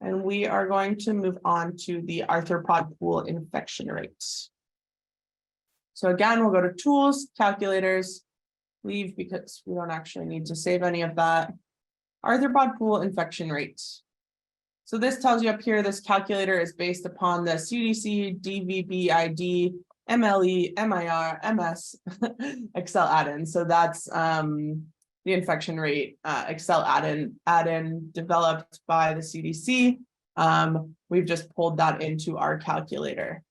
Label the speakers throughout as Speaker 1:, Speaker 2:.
Speaker 1: And we are going to move on to the arthropod pool infection rates. So again, we'll go to tools, calculators, leave because we don't actually need to save any of that. Arthropod pool infection rates. So this tells you up here, this calculator is based upon the CDC, DVBID, MLE, MIR, MS, Excel add-in. So that's the infection rate Excel add-in developed by the CDC. We've just pulled that into our calculator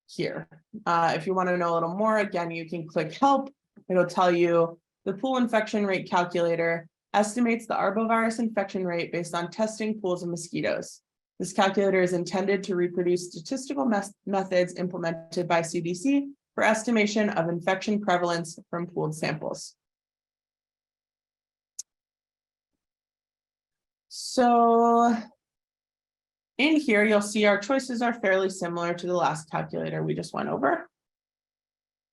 Speaker 1: here. If you want to know a little more, again, you can click help. It'll tell you the pool infection rate calculator estimates the arbovirus infection rate based on testing pools of mosquitoes. This calculator is intended to reproduce statistical methods implemented by CDC for estimation of infection prevalence from pooled samples. So in here, you'll see our choices are fairly similar to the last calculator we just went over.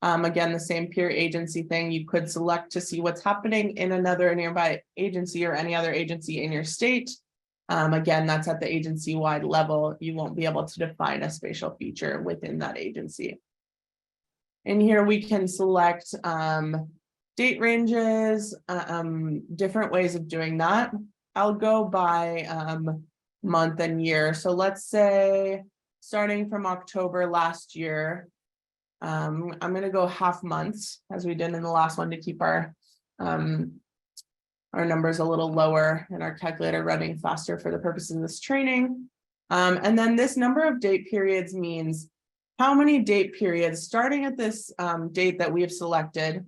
Speaker 1: Again, the same peer agency thing, you could select to see what's happening in another nearby agency or any other agency in your state. Again, that's at the agency-wide level. You won't be able to define a spatial feature within that agency. In here, we can select date ranges, different ways of doing that. I'll go by month and year. So let's say starting from October last year, I'm going to go half months as we did in the last one to keep our numbers a little lower and our calculator running faster for the purposes of this training. And then this number of date periods means how many date periods starting at this date that we have selected,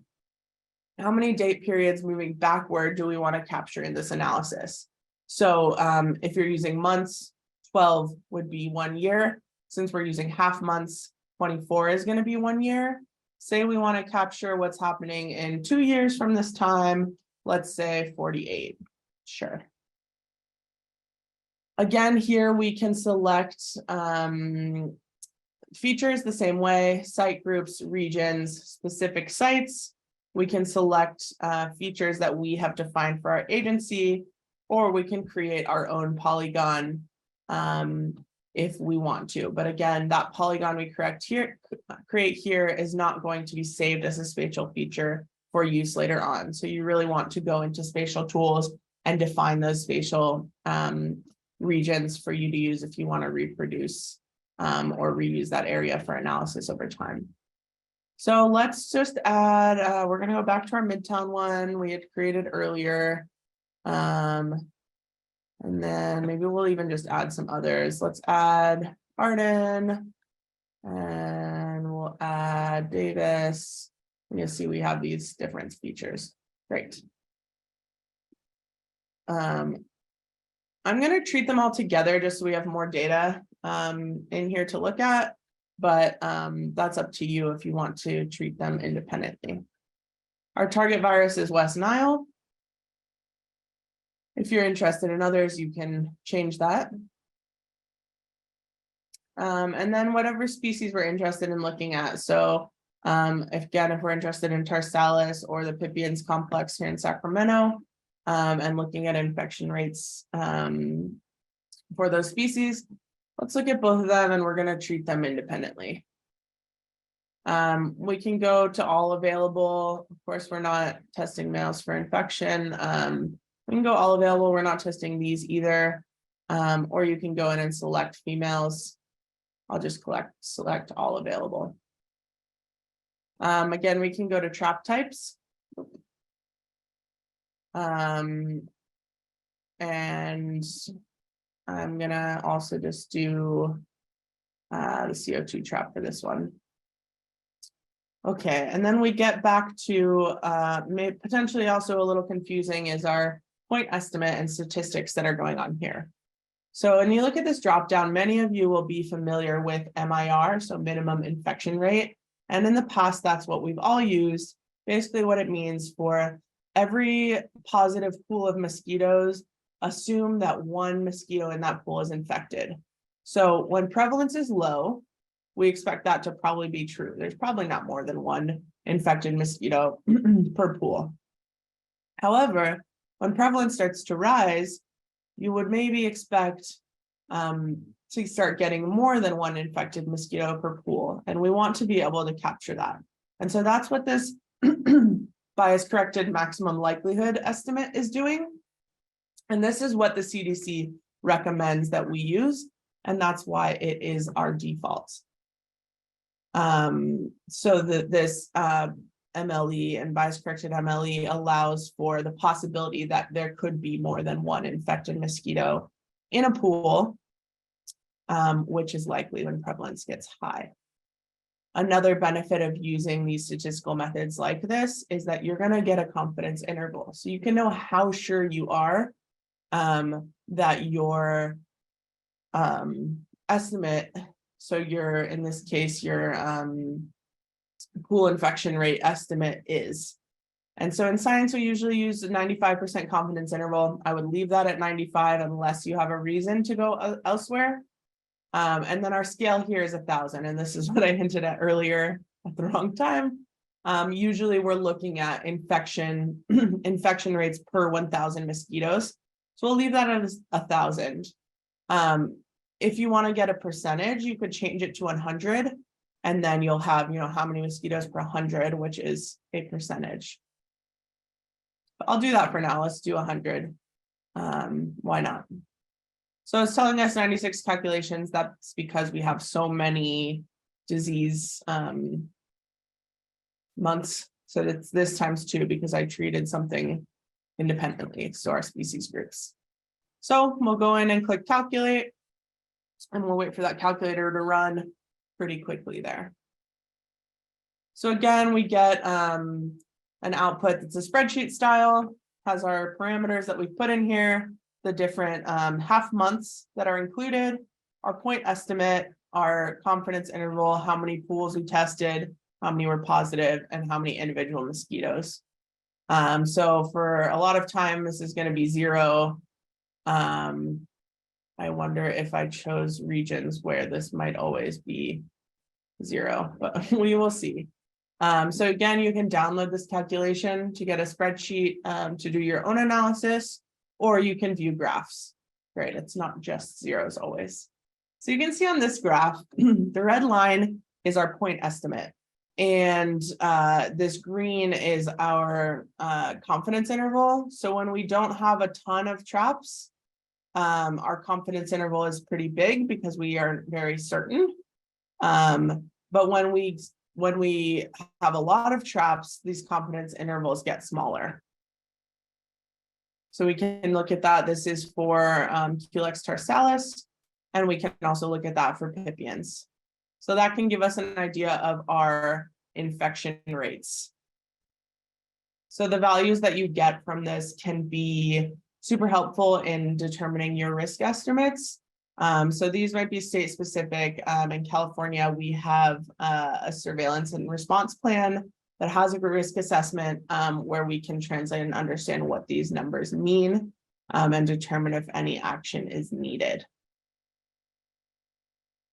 Speaker 1: how many date periods moving backward do we want to capture in this analysis? So if you're using months, 12 would be 1 year. Since we're using half months, 24 is going to be 1 year. Say we want to capture what's happening in 2 years from this time, let's say 48. Sure. Again, here we can select features the same way, site groups, regions, specific sites. We can select features that we have defined for our agency, or we can create our own polygon if we want to. But again, that polygon we create here is not going to be saved as a spatial feature for use later on. So you really want to go into spatial tools and define those spatial regions for you to use if you want to reproduce or reuse that area for analysis over time. So let's just add, we're going to go back to our Midtown one we had created earlier. And then maybe we'll even just add some others. Let's add Arden and we'll add Davis. And you'll see we have these different features. Great. I'm going to treat them all together just so we have more data in here to look at, but that's up to you if you want to treat them independently. Our target virus is West Nile. If you're interested in others, you can change that. And then whatever species we're interested in looking at. So if we're interested in Tarsalis or the Pipiens complex here in Sacramento, and looking at infection rates for those species, let's look at both of them and we're going to treat them independently. We can go to all available. Of course, we're not testing males for infection. We can go all available. We're not testing these either. Or you can go in and select females. I'll just select all available. Again, we can go to trap types. And I'm gonna also just do the CO2 trap for this one. Okay, and then we get back to potentially also a little confusing is our point estimate and statistics that are going on here. So when you look at this drop down, many of you will be familiar with MIR, so minimum infection rate. And in the past, that's what we've all used. Basically what it means for every positive pool of mosquitoes, assume that one mosquito in that pool is infected. So when prevalence is low, we expect that to probably be true. There's probably not more than one infected mosquito per pool. However, when prevalence starts to rise, you would maybe expect to start getting more than one infected mosquito per pool. And we want to be able to capture that. And so that's what this bias corrected maximum likelihood estimate is doing. And this is what the CDC recommends that we use. And that's why it is our default. So this MLE and bias corrected MLE allows for the possibility that there could be more than one infected mosquito in a pool, which is likely when prevalence gets high. Another benefit of using these statistical methods like this is that you're going to get a confidence interval. So you can know how sure you are that your estimate, so your, in this case, your pool infection rate estimate is. And so in science, we usually use a 95% confidence interval. I would leave that at 95 unless you have a reason to go elsewhere. And then our scale here is 1,000. And this is what I hinted at earlier at the wrong time. Usually we're looking at infection rates per 1,000 mosquitoes. So we'll leave that at 1,000. If you want to get a percentage, you could change it to 100. And then you'll have, how many mosquitoes per 100, which is a percentage. But I'll do that for now. Let's do 100. Why not? So it's telling us 96 calculations. That's because we have so many disease months. So it's this times 2 because I treated something independently. So our species groups. So we'll go in and click calculate. And we'll wait for that calculator to run pretty quickly there. So again, we get an output that's a spreadsheet style, has our parameters that we put in here, the different half months that are included, our point estimate, our confidence interval, how many pools we tested, how many were positive, and how many individual mosquitoes. So for a lot of time, this is going to be 0. I wonder if I chose regions where this might always be 0, but we will see. So again, you can download this calculation to get a spreadsheet to do your own analysis, or you can view graphs. Right, it's not just zeros always. So you can see on this graph, the red line is our point estimate. And this green is our confidence interval. So when we don't have a ton of traps, our confidence interval is pretty big because we are very certain. But when we have a lot of traps, these confidence intervals get smaller. So we can look at that. This is for Culex tarsalis, and we can also look at that for pipiens. So that can give us an idea of our infection rates. So the values that you get from this can be super helpful in determining your risk estimates. So these might be state specific. In California, we have a surveillance and response plan that has a risk assessment where we can translate and understand what these numbers mean and determine if any action is needed.